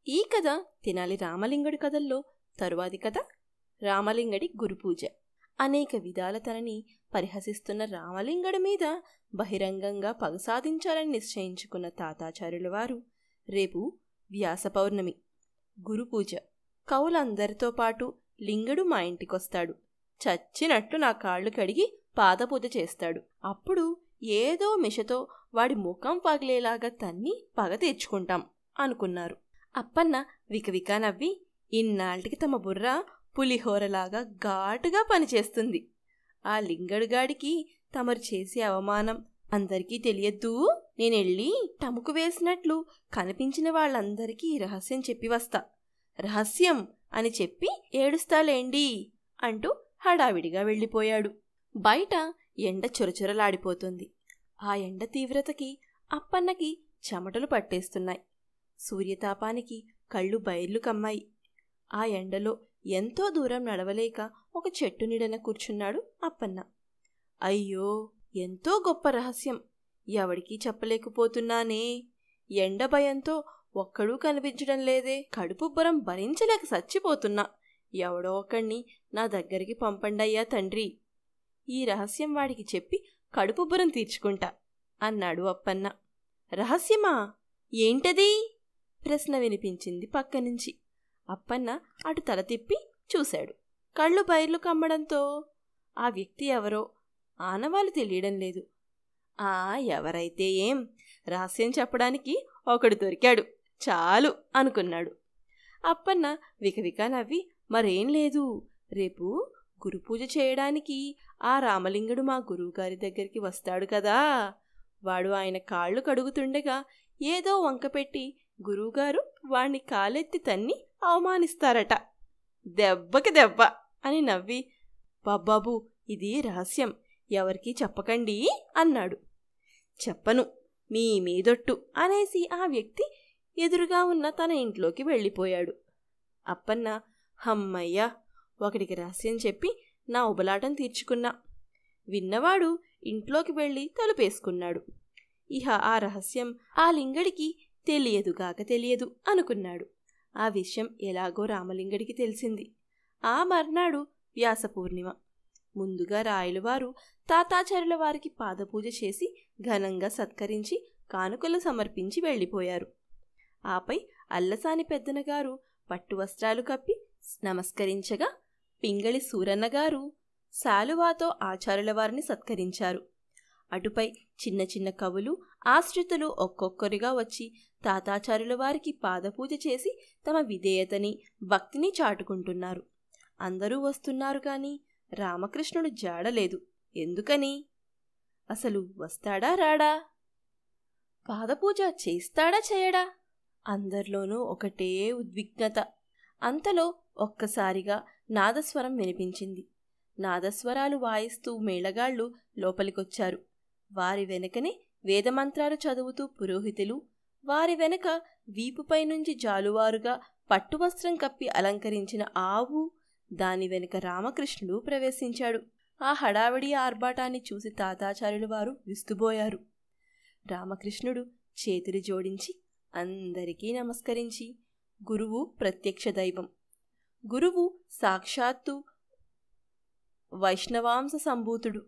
ఈ కథ తెనాలి రామలింగడి కథల్లో తరువాతి కథ రామలింగడి గురుపూజ. అనేక విధాల తనని పరిహసిస్తున్న రామలింగడి మీద బహిరంగంగా పగ సాధించాలని నిశ్చయించుకున్న తాతాచార్యుల వారు రేపు వ్యాస పౌర్ణమి, గురుపూజ. కవులందరితో పాటు లింగడు మా ఇంటికొస్తాడు. చచ్చినట్లు నా కాళ్ళు కడిగి పాదపూజ చేస్తాడు. అప్పుడు ఏదో మిషతో వాడి ముఖం పగిలేలాగా తన్ని పగ తీర్చుకుంటాం అనుకున్నారు. అప్పన్న వికవికా నవ్వి, ఇన్నాళ్ళకి తమ బుర్ర పులిహోరలాగా ఘాటుగా పనిచేస్తుంది. ఆ లింగడుగాడికి తమరు చేసే అవమానం అందరికీ తెలియద్దు. నేనెళ్ళి టముకు వేసినట్లు కనిపించిన వాళ్ళందరికీ రహస్యం చెప్పి వస్తా. రహస్యం అని చెప్పి ఏడుస్తాలేండి అంటూ హడావిడిగా వెళ్ళిపోయాడు. బయట ఎండ చొరచొరలాడిపోతుంది. ఆ ఎండ తీవ్రతకి అప్పన్నకి చెమటలు పట్టేస్తున్నాయి. సూర్యతాపానికి కళ్ళు బైర్లు కమ్మాయి. ఆ ఎండలో ఎంతో దూరం నడవలేక ఒక చెట్టు నీడన కూర్చున్నాడు అప్పన్న. అయ్యో, ఎంతో గొప్ప రహస్యం ఎవడికీ చెప్పలేకపోతున్నానే. ఎండ భయంతో ఒక్కడూ కనిపించడం లేదే. కడుపుబ్బరం భరించలేక చచ్చిపోతున్నా. ఎవడో ఒకణ్ణి నా దగ్గరికి పంపండయ్యా తండ్రి. ఈ రహస్యం వాడికి చెప్పి కడుపుబ్బరం తీర్చుకుంటా అన్నాడు అప్పన్న. రహస్యమా? ఏంటది? ప్రశ్న వినిపించింది పక్కనుంచి. అప్పన్న అటు తల తిప్పి చూశాడు. కళ్ళు బైర్లు కమ్మడంతో ఆ వ్యక్తి ఎవరో ఆనవాలు తెలియడం లేదు. ఎవరైతే ఏం, రహస్యం చెప్పడానికి ఒకడు దొరికాడు చాలు అనుకున్నాడు. అప్పన్న వికవికా నవ్వి, మరేం లేదు, రేపు గురుపూజ చేయడానికి ఆ రామలింగుడు మా గురువుగారి దగ్గరికి వస్తాడు కదా. వాడు ఆయన కాళ్ళు కడుగుతుండగా ఏదో వంకపెట్టి గురువుగారు వాణ్ణి కాలెత్తి తన్ని అవమానిస్తారట. దెబ్బకి దెబ్బ అని నవ్వి, బాబాబు ఇది రహస్యం, ఎవరికీ చెప్పకండి అన్నాడు. చెప్పను, మీ మీదొట్టు అనేసి ఆ వ్యక్తి ఎదురుగా ఉన్న తన ఇంట్లోకి వెళ్ళిపోయాడు. అప్పన్న, హమ్మయ్యా, ఒకడికి రహస్యం చెప్పి నా ఉబలాటం తీర్చుకున్నా. విన్నవాడు ఇంట్లోకి వెళ్ళి తలుపేసుకున్నాడు. ఇహ ఆ రహస్యం ఆ లింగడికి తెలియదు అనుకున్నాడు. ఆ విషయం ఎలాగో రామలింగడికి తెలిసింది. ఆ మర్నాడు వ్యాస పూర్ణిమ. ముందుగా రాయలవారు తాతాచార్యుల వారికి పాదపూజ చేసి ఘనంగా సత్కరించి కానుకలు సమర్పించి వెళ్ళిపోయారు. ఆపై అల్లసాని పెద్దనగారు పట్టు వస్త్రాలు కప్పి నమస్కరించగా పింగళి సూరన్నగారు శాలువాతో ఆచార్యుల వారిని సత్కరించారు. అటుపై చిన్న చిన్న కవులు ఆశ్రితులు ఒక్కొక్కరిగా వచ్చి తాతాచార్యుల వారికి పాదపూజ చేసి తమ విధేయతని భక్తిని చాటుకుంటున్నారు. అందరూ వస్తున్నారు కాని రామకృష్ణుడు జాడలేదు. ఎందుకని? అసలు వస్తాడా రాడా? పాదపూజ చేస్తాడా చేయడా? అందరిలోనూ ఒకటే ఉద్విగ్నత. అంతలో ఒక్కసారిగా నాదస్వరం వినిపించింది. నాదస్వరాలు వాయిస్తూ మేళగాళ్లు లోపలికొచ్చారు. వారి వెనకనే వేదమంత్రాలు చదువుతూ పురోహితులు, వారి వెనక వీపుపై నుంచి జాలువారుగా పట్టువస్త్రం కప్పి అలంకరించిన ఆవు, దాని వెనుక రామకృష్ణుడు ప్రవేశించాడు. ఆ హడావిడి ఆర్భాటాన్ని చూసి తాతాచార్యుల వారు విస్తుబోయారు. రామకృష్ణుడు చేతులు జోడించి అందరికీ నమస్కరించి, గురువు ప్రత్యక్ష దైవం, గురువు సాక్షాత్తు వైష్ణవాంశ సంభూతుడు,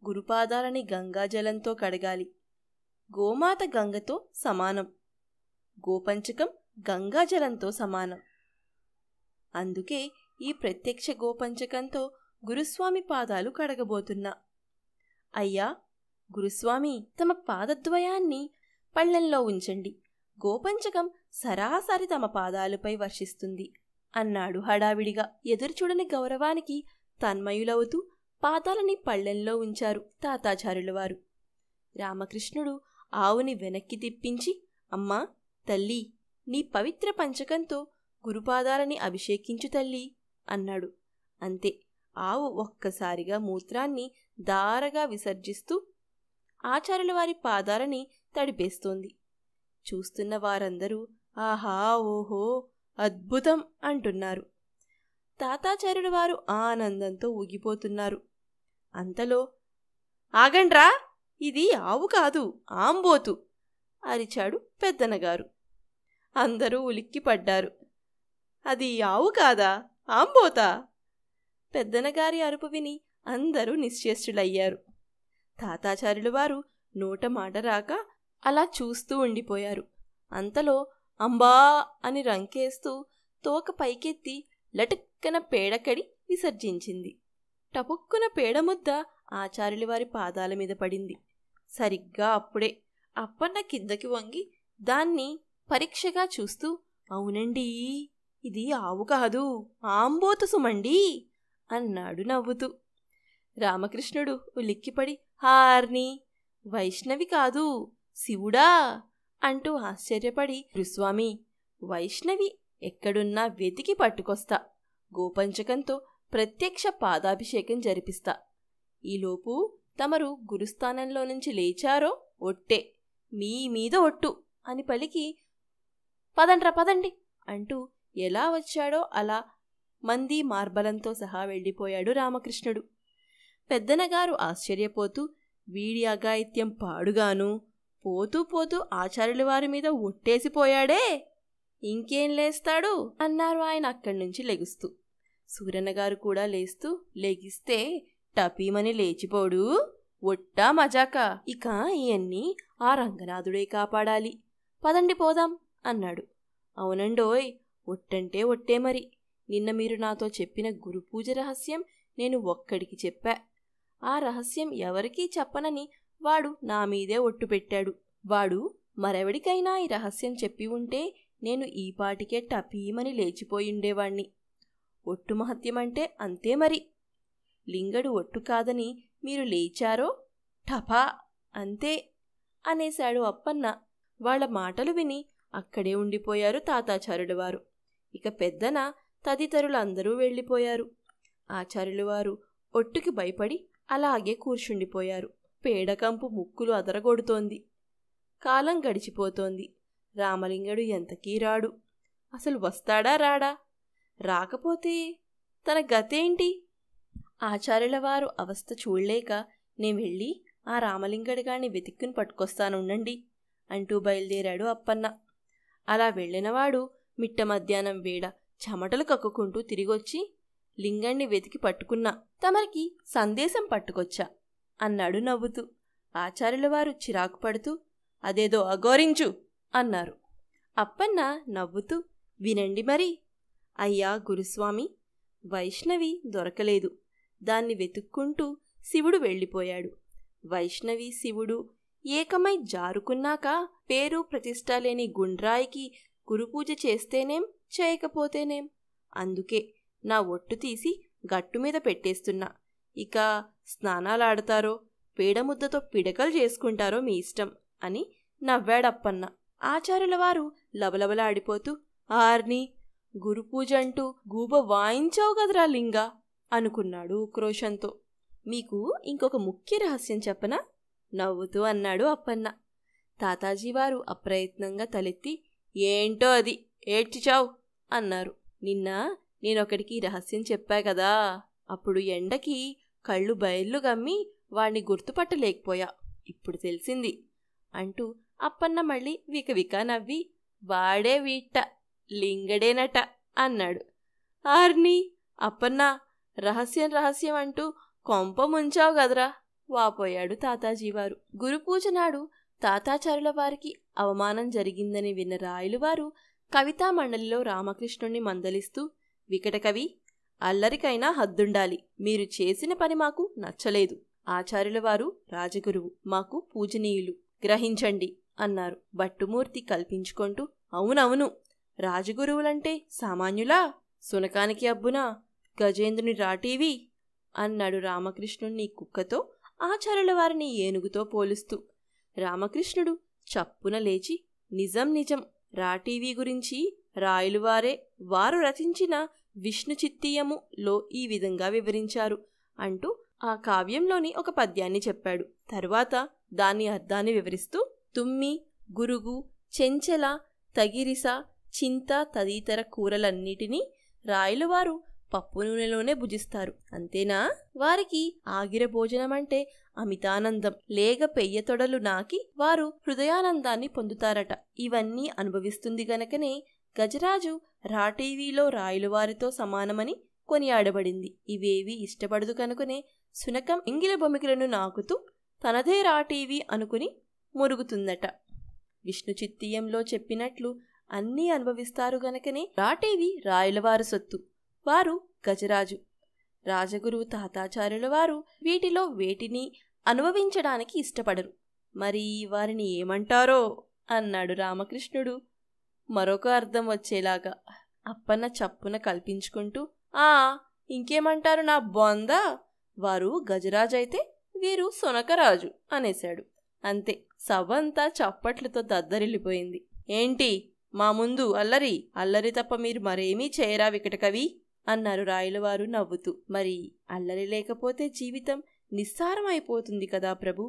గురుపాదాలని గంగాజలంతో కడగాలి, గోమాత గంగతో సమానం, గోపంచకం గంగాజలంతో సమానం. అందుకే ఈ ప్రత్యక్ష గోపంచకంతో గురుస్వామి పాదాలు కడగబోతున్నా. అయ్యా గురుస్వామి, తమ పాదద్వయాన్ని పళ్ళెంలో ఉంచండి, గోపంచకం సరాసరి తమ పాదాలపై వర్షిస్తుంది అన్నాడు హడావిడిగా. ఎదురుచూడని గౌరవానికి తన్మయులవుతూ పాదాలని పళ్ళెంలో ఉంచారు తాతాచార్యుల వారు. రామకృష్ణుడు ఆవుని వెనక్కి తిప్పించి, అమ్మా తల్లి, నీ పవిత్ర పంచకంతో గురుపాదాలని అభిషేకించు తల్లి అన్నాడు. అంతే, ఆవు ఒక్కసారిగా మూత్రాన్ని దారగా విసర్జిస్తూ ఆచార్యుల వారి పాదాలని తడిపేస్తోంది. చూస్తున్న వారందరూ ఆహా ఓహో అద్భుతం అంటున్నారు. తాతాచార్యుల వారు ఆనందంతో ఊగిపోతున్నారు. అంతలో, ఆగండ్రా, ఇది ఆవు కాదు ఆంబోతు అరిచాడు పెద్దనగారు. అందరూ ఉలిక్కిపడ్డారు. అది ఆవు కాదా, ఆంబోతా? పెద్దనగారి అరుపు విని అందరూ నిశ్చేష్టులయ్యారు. తాతాచార్యుల వారు నోట మాట రాక అలా చూస్తూ ఉండిపోయారు. అంతలో అంబా అని రంకేస్తూ తోక పైకెత్తి లటుక్కన పేడకడి విసర్జించింది. టపుక్కున పేడముద్ద ఆచార్యుల వారి పాదాల మీద పడింది. సరిగ్గా అప్పుడే అప్పన్న కిందకి వంగి దాన్ని పరీక్షగా చూస్తూ, అవునండీ, ఇది ఆవు కాదు, ఆంబోతు సుమండీ అన్నాడు నవ్వుతూ. రామకృష్ణుడు ఉలిక్కిపడి, హార్ని, వైష్ణవి కాదు, శివుడా అంటూ ఆశ్చర్యపడి, గురుస్వామి, వైష్ణవి ఎక్కడున్నా వెతికి పట్టుకొస్తా, గోపంచకంతో ప్రత్యక్ష పాదాభిషేకం జరిపిస్తా. ఈలోపు తమరు గురుస్థానంలో నుంచి లేచారో ఒట్టే, మీ మీద ఒట్టు అని పలికి, పదండ్రా పదండి అంటూ ఎలా వచ్చాడో అలా మంది మార్బలంతో సహా వెళ్ళిపోయాడు రామకృష్ణుడు. పెద్దనగారు ఆశ్చర్యపోతూ, వీడి అఘాయిత్యం పాడుగాను, పోతూ పోతూ ఆచార్యుల వారి మీద ఒట్టేసిపోయాడే, ఇంకేం లేస్తాడు అన్నారు ఆయన అక్కడ్నుంచి లెగుస్తూ. సూరన్నగారు కూడా లేస్తూ, లెగిస్తే టపీమని లేచిపోడు, ఒట్టా మజాకా, ఇక ఇయన్నీ ఆ రంగనాథుడే కాపాడాలి, పదండి పోదాం అన్నాడు. అవునండోయ్, ఒట్టంటే ఒట్టే మరి. నిన్న మీరు నాతో చెప్పిన గురుపూజ రహస్యం నేను ఒక్కడికి చెప్పా. ఆ రహస్యం ఎవరికీ చెప్పనని వాడు నా మీదే ఒట్టు పెట్టాడు. వాడు మరెవడికైనా ఈ రహస్యం చెప్పి ఉంటే నేను ఈపాటికే టపీమని లేచిపోయిండేవాణ్ణి. ఒట్టు మహత్యమంటే అంతే మరి. లింగడు ఒట్టు కాదని మీరు లేచారో ఠపా అంతే అనేశాడు అప్పన్న. వాళ్ల మాటలు విని అక్కడే ఉండిపోయారు తాతాచార్యుల వారు. ఇక పెద్దన తదితరులందరూ వెళ్ళిపోయారు. ఆచార్యుల వారు ఒట్టుకి భయపడి అలాగే కూర్చుండిపోయారు. పేడకంపు ముక్కులు అదరగొడుతోంది. కాలం గడిచిపోతోంది. రామలింగడు ఎంతకీ రాడు. అసలు వస్తాడా రాడా? రాకపోతే తన గతేంటి? ఆచార్యుల వారు అవస్థ చూడలేక, నేను వెళ్ళి ఆ రామలింగడిగాన్ని వెతిక్కుని పట్టుకొస్తానుండండి అంటూ బయలుదేరాడు అప్పన్న. అలా వెళ్ళినవాడు మిట్ట మధ్యాహ్నం వేళ చెమటలు కక్కుకుంటూ తిరిగొచ్చి, లింగణ్ణి వెతికి పట్టుకున్నా, తమరికి సందేశం పట్టుకొచ్చా అన్నాడు నవ్వుతూ. ఆచార్యుల వారు చిరాకు పడుతూ, అదేదో అఘోరించు అన్నారు. అప్పన్న నవ్వుతూ, వినండి మరి. అయ్యా గురుస్వామి, వైష్ణవి దొరకలేదు. దాన్ని వెతుక్కుంటూ శివుడు వెళ్ళిపోయాడు. వైష్ణవి శివుడు ఏకమై జారుకున్నాక పేరు ప్రతిష్ట లేని గుండ్రాయికి గురుపూజ చేస్తేనేం, చేయకపోతేనేం. అందుకే నా ఒట్టు తీసి గట్టుమీద పెట్టేస్తున్నా. ఇక స్నానాలాడతారో పేడముద్దతో పిడకలు చేసుకుంటారో మీ ఇష్టం అని నవ్వాడప్పన్న. ఆచార్యుల వారు లబలబలాడిపోతూ, ఆర్ని, గురుపూజ అంటూ గూబ వాయించావు గదరా లింగా అనుకున్నాడు ఉక్రోషంతో. మీకు ఇంకొక ముఖ్య రహస్యం చెప్పనా? నవ్వుతూ అన్నాడు అప్పన్న. తాతాజీవారు అప్రయత్నంగా తలెత్తి, ఏంటో అది, ఏడ్చిచావు అన్నారు. నిన్న నేనొకడికి రహస్యం చెప్పా కదా, అప్పుడు ఎండకి కళ్ళు బయళ్ళు గమ్మి వాణ్ణి గుర్తుపట్టలేకపోయా. ఇప్పుడు తెలిసింది అంటూ అప్పన్న మళ్ళీ వికవిక నవ్వి, వాడే వీట్ట, లింగడేనట అన్నాడు. ఆర్ని, అప్పన్న, రహస్యం రహస్యం అంటూ కొంప ముంచావు గదరా వాపోయాడు తాతాజీవారు. గురుపూజ నాడు తాతాచార్యుల వారికి అవమానం జరిగిందని విన్న రాయలువారు కవితామండలిలో రామకృష్ణుణ్ణి మందలిస్తూ, వికటకవి, అల్లరికైనా హద్దుండాలి. మీరు చేసిన పని మాకు నచ్చలేదు. ఆచార్యుల వారు రాజగురువు, మాకు పూజనీయులు, గ్రహించండి అన్నారు. భట్టుమూర్తి కల్పించుకుంటూ, అవునవును, రాజగురువులంటే సామాన్యులా? సునకానికి అబ్బునా గజేంద్రుని రాటీవి అన్నాడు రామకృష్ణుణ్ణి కుక్కతో, ఆచార్యుల వారిని ఏనుగుతో పోలుస్తూ. రామకృష్ణుడు చప్పున లేచి, నిజం నిజం, రాటీవీ గురించి రాయలువారే వారు రచించిన విష్ణు చిత్తీయములో ఈ విధంగా వివరించారు అంటూ ఆ కావ్యంలోని ఒక పద్యాన్ని చెప్పాడు. తరువాత దాని అర్థాన్ని వివరిస్తూ, తుమ్మి, గురుగు, చెంచెల, తగిరిస, చింత తదితర కూరలన్నిటినీ రాయలువారు పప్పు నూనెలోనే భుజిస్తారు. అంతేనా? వారికి ఆగిర భోజనం అంటే అమితానందం. లేగ పెయ్య తొడలు నాకి వారు హృదయానందాన్ని పొందుతారట. ఇవన్నీ అనుభవిస్తుంది గనకనే గజరాజు రాటీవీలో రాయలవారితో సమానమని కొనియాడబడింది. ఇవేవి ఇష్టపడదు కనుకనే శునకం ఎంగిల బొమికలను నాకుతూ తనదే రాటీవీ అనుకుని మురుగుతుందట. విష్ణు చిత్తీయంలో చెప్పినట్లు అన్నీ అనుభవిస్తారు గనకనే రాటీవీ రాయలవారు సొత్తు. వారు గజరాజు. రాజగురువు తాతాచార్యుల వారు వీటిలో వేటిని అనుభవించడానికి ఇష్టపడరు. మరి వారిని ఏమంటారో అన్నాడు రామకృష్ణుడు మరొక అర్థం వచ్చేలాగా. అప్పన్న చప్పున కల్పించుకుంటూ, ఇంకేమంటారు నా బొంద, వారు గజరాజైతే వీరు శునకరాజు అనేశాడు. అంతే, సభంతా చప్పట్లతో దద్దరిల్లిపోయింది. ఏంటి మా ముందు అల్లరి? అల్లరి తప్ప మీరు మరేమీ చేయరా వికటకవి అన్నారు రాయలవారు నవ్వుతూ. మరి అల్లరి లేకపోతే జీవితం నిస్సారం అయిపోతుంది కదా ప్రభు.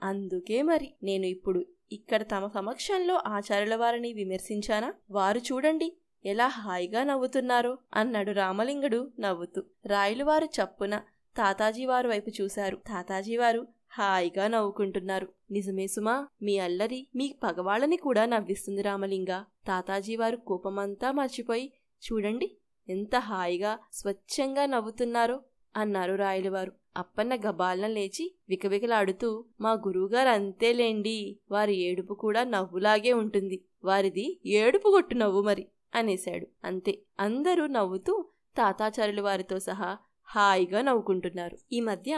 అందుకే మరి నేను ఇప్పుడు ఇక్కడ తమ సమక్షంలో ఆచార్యుల వారిని విమర్శించానా? వారు చూడండి ఎలా హాయిగా నవ్వుతున్నారో అన్నాడు రామలింగుడు నవ్వుతూ. రాయలవారు చప్పున తాతాజీవారు వైపు చూశారు. తాతాజీవారు హాయిగా నవ్వుకుంటున్నారు. నిజమే సుమా, మీ అల్లరి మీ పగవాళ్ళని కూడా నవ్విస్తుంది రామలింగ. తాతాజీవారు కోపమంతా మర్చిపోయి చూడండి ఎంత హాయిగా స్వచ్ఛంగా నవ్వుతున్నారో అన్నారు రాయలవారు. అప్పన్న గబాలన లేచి వికవికలాడుతూ, మా గురువుగారు అంతేలేండి, వారి ఏడుపు కూడా నవ్వులాగే ఉంటుంది, వారిది ఏడుపు గొట్టు నవ్వు మరి అనేశాడు. అంతే, అందరూ నవ్వుతూ తాతాచార్యుల వారితో సహా హాయిగా నవ్వుకుంటున్నారు. ఈ మధ్య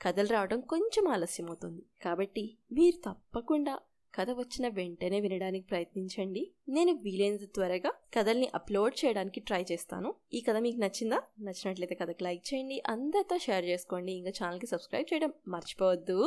కథలు రావడం కొంచెం ఆలస్యమవుతుంది కాబట్టి మీరు తప్పకుండా కథ వచ్చిన వెంటనే వినడానికి ప్రయత్నించండి. నేను వీలైనంత త్వరగా కథల్ని అప్లోడ్ చేయడానికి ట్రై చేస్తాను. ఈ కథ మీకు నచ్చిందా? నచ్చినట్లయితే కథకు లైక్ చేయండి, అందరితో షేర్ చేసుకోండి, ఇంకా ఛానల్కి సబ్స్క్రైబ్ చేయడం మర్చిపోవద్దు.